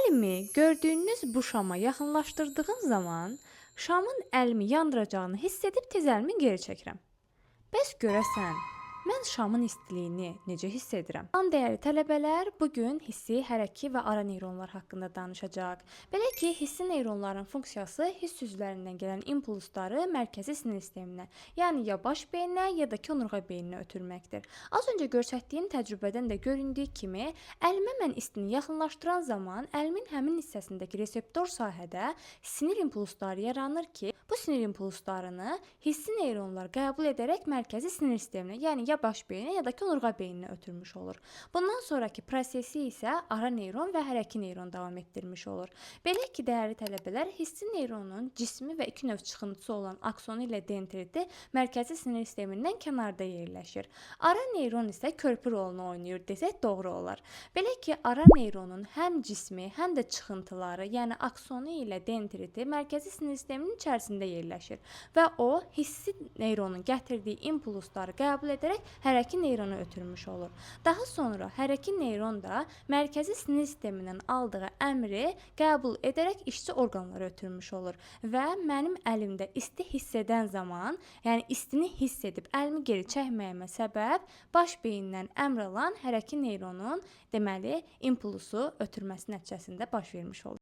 Əlimi gördüyünüz bu şama yaxınlaşdırdığım zaman şamın əlimi yandıracağını hiss edib tez əlimi geri çəkirəm. Bəs görəsən, mən şamın istiliyini necə hiss edirəm? Salam dəyərli tələbələr, bu gün hissi, hərəki və ara neyronlar haqqında danışacağıq. Belə ki, hissi neyronların funksiyası hiss üzvlərindən gələn impulsları mərkəzi sinir sisteminə, yəni ya baş beyninə, ya da ki onurğa beyninə ötürməkdir. Az öncə göstərdiyim təcrübədən də göründüyü kimi, əlimə mən istini yaxınlaşdıran zaman əlimin həmin hissəsindəki reseptor sahədə sinir impulsları yaranır ki, bu sinir impulslarını hissi neyronlar qəbul edərək mərkəzi sinir sisteminə, yəni ya baş beyninə, ya da ki onurğa beyninə ötürmüş olur. Bundan sonraki prosesi isə ara neyron və hərəki neyron davam etdirmiş olur. Belə ki, dəyərli tələbələr, hissi neyronun cismi və iki növ çıxıntısı olan aksonu ilə dendriti mərkəzi sinir sistemindən kənarda yerləşir. Ara neyron isə körpü rolunu oynayır desək doğru olar. Belə ki, ara neyronun həm cismi, həm də çıxıntıları, yəni aksonu ilə dendriti mərkəzi sinir sisteminin içərisində yerləşir və o, hissi neyronun gətirdiyi impulsları qəbul edərək hərəki neyrona ötürmüş olur. Daha sonra hərəki neyron da mərkəzi sinir sistemindən aldığı əmri qəbul edərək işçi orqanlara ötürmüş olur və mənim əlimdə isti hiss edən zaman, yəni istini hiss edib əlimi geri çəkməyimə səbəb baş beyindən əmr alan hərəki neyronun deməli impulsu ötürməsi nəticəsində baş vermiş olur.